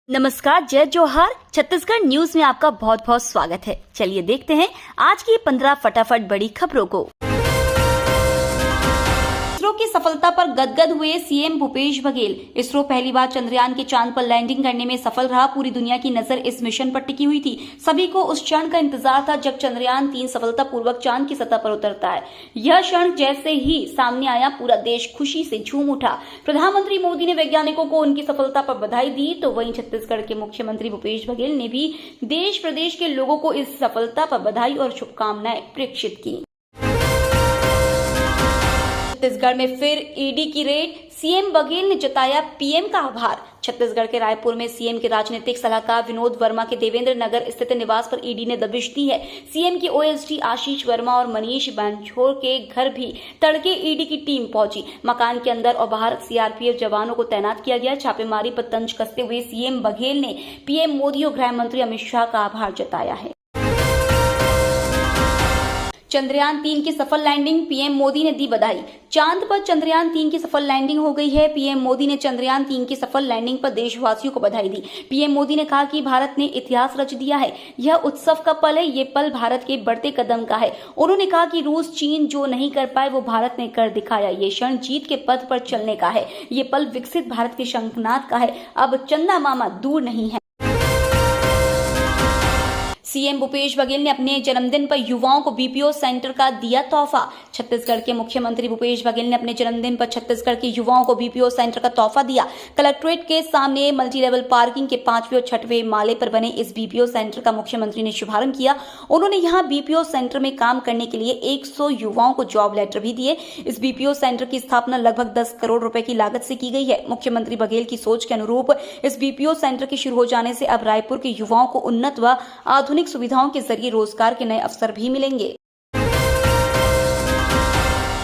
नमस्कार, जय जोहार। छत्तीसगढ़ न्यूज में आपका बहुत बहुत स्वागत है। चलिए देखते हैं आज की 15 फटाफट बड़ी खबरों को। इसरो की सफलता पर गदगद हुए सीएम भूपेश बघेल। इसरो पहली बार चंद्रयान के चांद पर लैंडिंग करने में सफल रहा। पूरी दुनिया की नजर इस मिशन पर टिकी हुई थी। सभी को उस क्षण का इंतजार था जब चंद्रयान 3 सफलतापूर्वक चांद की सतह पर उतरता है। यह क्षण जैसे ही सामने आया, पूरा देश खुशी से झूम उठा। प्रधानमंत्री मोदी ने वैज्ञानिकों को उनकी सफलता पर बधाई दी, तो वहीं छत्तीसगढ़ के मुख्यमंत्री भूपेश बघेल ने भी देश प्रदेश के लोगों को इस सफलता पर बधाई और शुभकामनाएं प्रेषित की। छत्तीसगढ़ में फिर ईडी की रेड, सीएम बघेल ने जताया पीएम का आभार। छत्तीसगढ़ के रायपुर में सीएम के राजनीतिक सलाहकार विनोद वर्मा के देवेंद्र नगर स्थित निवास पर ईडी ने दबिश दी है। सीएम के ओएसडी आशीष वर्मा और मनीष बंछोर के घर भी तड़के ईडी की टीम पहुंची। मकान के अंदर और बाहर सीआरपीएफ जवानों को तैनात किया गया। छापेमारी पर तंज कसते हुए सीएम बघेल ने पीएम मोदी और गृह मंत्री अमित शाह का आभार जताया है। चंद्रयान 3 की सफल लैंडिंग, पीएम मोदी ने दी बधाई। चांद पर चंद्रयान 3 की सफल लैंडिंग हो गई है। पीएम मोदी ने चंद्रयान 3 की सफल लैंडिंग पर देशवासियों को बधाई दी। पीएम मोदी ने कहा कि भारत ने इतिहास रच दिया है। यह उत्सव का पल है। ये पल भारत के बढ़ते कदम का है। उन्होंने कहा कि रूस चीन जो नहीं कर पाए वो भारत ने कर दिखाया। ये क्षण जीत के पथ पर चलने का है। ये पल विकसित भारत के शंखनाद का है। अब चंदा मामा दूर नहीं है। सीएम भूपेश बघेल ने अपने जन्मदिन पर युवाओं को बीपीओ सेंटर का दिया तोहफा। छत्तीसगढ़ के मुख्यमंत्री भूपेश बघेल ने अपने जन्मदिन पर छत्तीसगढ़ के युवाओं को बीपीओ सेंटर का तोहफा दिया। कलेक्ट्रेट के सामने मल्टी लेवल पार्किंग के 5वें और 6वें माले पर बने इस बीपीओ सेंटर का मुख्यमंत्री ने शुभारंभ किया। उन्होंने यहां बीपीओ सेंटर में काम करने के लिए 100 युवाओं को जॉब लेटर भी दिए। इस बीपीओ सेंटर की स्थापना लगभग 10 करोड़ रुपए की लागत से की गई है। मुख्यमंत्री बघेल की सोच के अनुरूप इस बीपीओ सेंटर के शुरू हो जाने से अब रायपुर के युवाओं को उन्नत व आधुनिक सुविधाओं के जरिए रोजगार के नए अवसर भी मिलेंगे।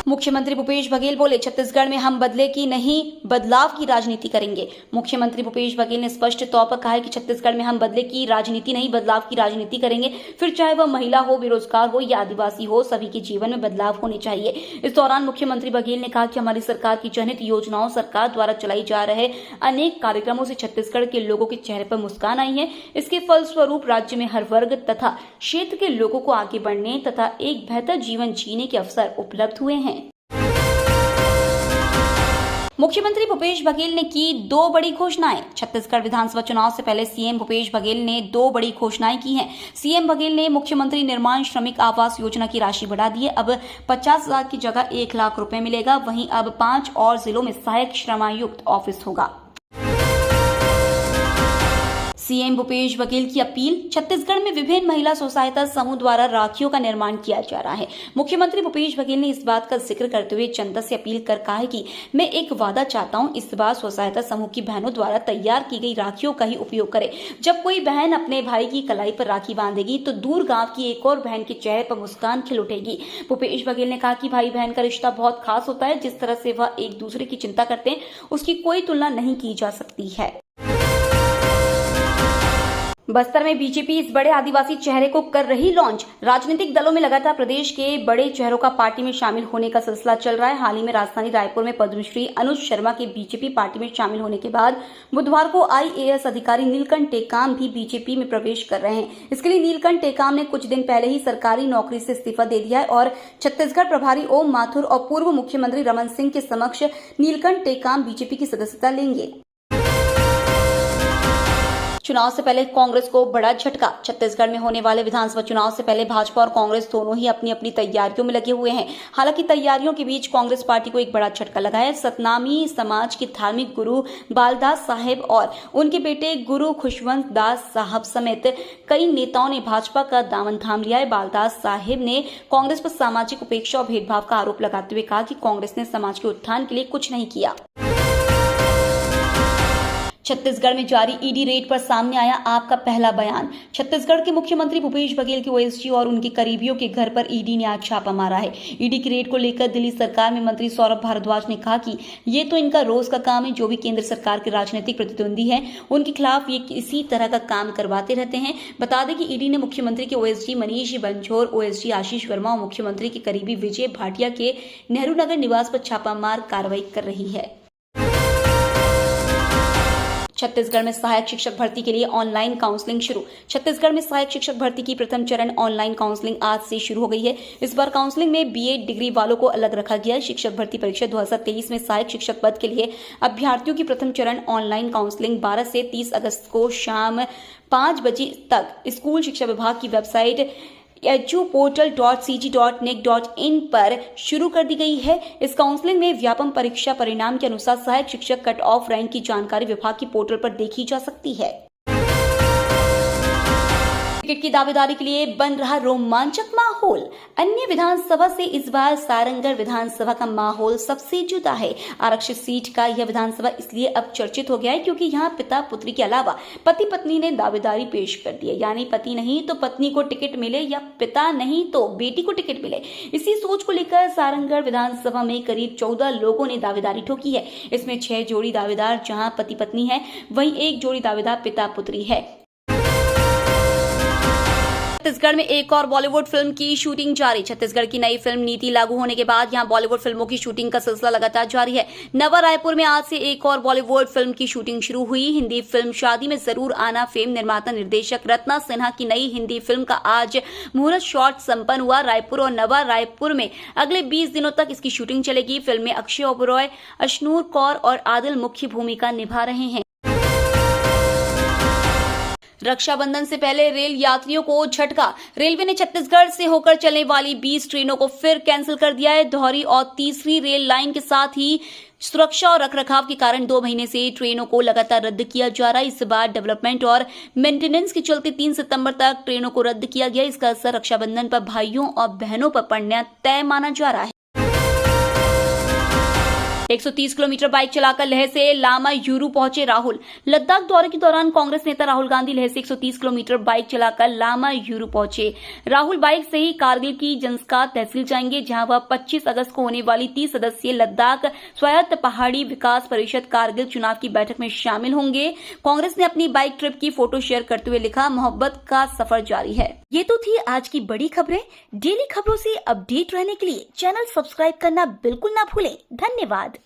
मुख्यमंत्री भूपेश बघेल बोले, छत्तीसगढ़ में हम बदले की नहीं बदलाव की राजनीति करेंगे। मुख्यमंत्री भूपेश बघेल ने स्पष्ट तौर पर कहा है कि छत्तीसगढ़ में हम बदले की राजनीति नहीं बदलाव की राजनीति करेंगे। फिर चाहे वह महिला हो, बेरोजगार हो या आदिवासी हो, सभी के जीवन में बदलाव होने चाहिए। इस दौरान मुख्यमंत्री बघेल ने कहा कि हमारी सरकार की जनहित योजनाओं, सरकार द्वारा चलाई जा रहे अनेक कार्यक्रमों से छत्तीसगढ़ के लोगों के चेहरे पर मुस्कान आई है। इसके फलस्वरूप राज्य में हर वर्ग तथा क्षेत्र के लोगों को आगे बढ़ने तथा एक बेहतर जीवन जीने के अवसर उपलब्ध हुए हैं। मुख्यमंत्री भूपेश बघेल ने की 2 बड़ी घोषणाएं। छत्तीसगढ़ विधानसभा चुनाव से पहले सीएम भूपेश बघेल ने 2 बड़ी घोषणाएं की हैं। सीएम बघेल ने मुख्यमंत्री निर्माण श्रमिक आवास योजना की राशि बढ़ा दी है। अब 50,000 की जगह 1 लाख रुपए मिलेगा। वहीं अब 5 और जिलों में सहायक श्रमायुक्त ऑफिस होगा। सीएम भूपेश बघेल की अपील, छत्तीसगढ़ में विभिन्न महिला स्व सहायता समूह द्वारा राखियों का निर्माण किया जा रहा है। मुख्यमंत्री भूपेश बघेल ने इस बात का जिक्र करते हुए जनता से अपील कर कहा है कि मैं एक वादा चाहता हूं, इस बार स्व सहायता समूह की बहनों द्वारा तैयार की गई राखियों का ही उपयोग करें। जब कोई बहन अपने भाई की कलाई पर राखी बांधेगी तो दूर गांव की एक और बहन के चेहरे पर मुस्कान खिल उठेगी। भूपेश बघेल ने कहा कि भाई बहन का रिश्ता बहुत खास होता है। जिस तरह से वह एक दूसरे की चिंता करते हैं, उसकी कोई तुलना नहीं की जा सकती है। बस्तर में बीजेपी इस बड़े आदिवासी चेहरे को कर रही लॉन्च। राजनीतिक दलों में लगातार प्रदेश के बड़े चेहरों का पार्टी में शामिल होने का सिलसिला चल रहा है। हाल ही में राजधानी रायपुर में पद्मश्री अनुज शर्मा के बीजेपी पार्टी में शामिल होने के बाद बुधवार को आईएएस अधिकारी नीलकंठ टेकाम भी बीजेपी में प्रवेश कर रहे हैं। इसके लिए नीलकंठ टेकाम ने कुछ दिन पहले ही सरकारी नौकरी से इस्तीफा दे दिया है और छत्तीसगढ़ प्रभारी ओम माथुर और पूर्व मुख्यमंत्री रमन सिंह के समक्ष नीलकंठ टेकाम बीजेपी की सदस्यता लेंगे। चुनाव से पहले कांग्रेस को बड़ा झटका। छत्तीसगढ़ में होने वाले विधानसभा चुनाव से पहले भाजपा और कांग्रेस दोनों ही अपनी अपनी तैयारियों में लगे हुए हैं। हालांकि तैयारियों के बीच कांग्रेस पार्टी को एक बड़ा झटका लगा है। सतनामी समाज के धार्मिक गुरु बालदास साहेब और उनके बेटे गुरु खुशवंत दास साहब समेत कई नेताओं ने भाजपा का दामन थाम लिया है। बालदास साहेब ने कांग्रेस पर सामाजिक उपेक्षा और भेदभाव का आरोप लगाते हुए कहा कि कांग्रेस ने समाज के उत्थान के लिए कुछ नहीं किया। छत्तीसगढ़ में जारी ईडी रेड पर सामने आया आपका पहला बयान। छत्तीसगढ़ के मुख्यमंत्री भूपेश बघेल के ओएसडी और उनके करीबियों के घर पर ईडी ने आज छापा मारा है। ईडी की रेड को लेकर दिल्ली सरकार में मंत्री सौरभ भारद्वाज ने कहा कि ये तो इनका रोज का काम है। जो भी केंद्र सरकार के राजनीतिक प्रतिद्वंदी हैं, उनके खिलाफ ये इसी तरह का काम करवाते रहते हैं। बता दें कि ईडी ने मुख्यमंत्री के ओएसडी मनीष बंछोर, ओएसडी आशीष वर्मा और मुख्यमंत्री के करीबी विजय भाटिया के नेहरू नगर निवास पर छापामार कार्रवाई कर रही है। छत्तीसगढ़ में सहायक शिक्षक भर्ती के लिए ऑनलाइन काउंसलिंग शुरू। छत्तीसगढ़ में सहायक शिक्षक भर्ती की प्रथम चरण ऑनलाइन काउंसलिंग आज से शुरू हो गई है। इस बार काउंसलिंग में बीएड डिग्री वालों को अलग रखा गया है। शिक्षक भर्ती परीक्षा 2023 में सहायक शिक्षक पद के लिए अभ्यर्थियों की प्रथम चरण ऑनलाइन काउंसलिंग 12 से 30 अगस्त को शाम 5 बजे तक स्कूल शिक्षा विभाग की वेबसाइट ejuportal.cg.nic.in पर शुरू कर दी गई है। इस काउंसलिंग में व्यापम परीक्षा परिणाम के अनुसार सहायक शिक्षक कट ऑफ रैंक की जानकारी विभाग की पोर्टल पर देखी जा सकती है। टिकट की दावेदारी के लिए बन रहा रोमांचक माहौल। अन्य विधानसभा से इस बार सारंगढ़ विधानसभा का माहौल सबसे जुदा है। आरक्षित सीट का यह विधानसभा इसलिए अब चर्चित हो गया है क्योंकि यहाँ पिता पुत्री के अलावा पति पत्नी ने दावेदारी पेश कर दी है। यानी पति नहीं तो पत्नी को टिकट मिले या पिता नहीं तो बेटी को टिकट मिले। इसी सोच को लेकर सारंगढ़ विधानसभा में करीब 14 लोगों ने दावेदारी ठोकी है। इसमें 6 जोड़ी दावेदार जहां पति पत्नी है, वहीं 1 जोड़ी दावेदार पिता पुत्री है। छत्तीसगढ़ में एक और बॉलीवुड फिल्म की शूटिंग जारी। छत्तीसगढ़ की नई फिल्म नीति लागू होने के बाद यहां बॉलीवुड फिल्मों की शूटिंग का सिलसिला लगातार जारी है। नवा रायपुर में आज से एक और बॉलीवुड फिल्म की शूटिंग शुरू हुई। हिंदी फिल्म शादी में जरूर आना फेम निर्माता निर्देशक रत्ना सिन्हा की नई हिंदी फिल्म का आज मुहूर्त शॉट संपन्न हुआ। रायपुर और नवा रायपुर में अगले 20 दिनों तक इसकी शूटिंग चलेगी। फिल्म में अक्षय ओबरॉय, अशनूर कौर और आदिल मुख्य भूमिका निभा रहे हैं। रक्षाबंधन से पहले रेल यात्रियों को झटका। रेलवे ने छत्तीसगढ़ से होकर चलने वाली 20 ट्रेनों को फिर कैंसिल कर दिया है। दोहरी और तीसरी रेल लाइन के साथ ही सुरक्षा और रखरखाव के कारण 2 महीने से ट्रेनों को लगातार रद्द किया जा रहा है। इस बार डेवलपमेंट और मेंटेनेंस के चलते 3 सितंबर तक ट्रेनों को रद्द किया गया। इसका असर रक्षाबंधन पर भाइयों और बहनों पर पड़ना तय माना जा रहा है। 130 किलोमीटर बाइक चलाकर लेह से लामा यूरू पहुंचे राहुल। लद्दाख दौरे के दौरान कांग्रेस नेता राहुल गांधी लेह से 130 किलोमीटर बाइक चलाकर लामा यूरू पहुंचे। राहुल बाइक से ही कारगिल की जंस्कार तहसील जाएंगे, जहां वह 25 अगस्त को होने वाली 30 सदस्यीय लद्दाख स्वायत्त पहाड़ी विकास परिषद कारगिल चुनाव की बैठक में शामिल होंगे। कांग्रेस ने अपनी बाइक ट्रिप की फोटो शेयर करते हुए लिखा, मोहब्बत का सफर जारी है। ये तो थी आज की बड़ी खबरें। डेली खबरों से अपडेट रहने के लिए चैनल सब्सक्राइब करना बिल्कुल ना भूलें। धन्यवाद।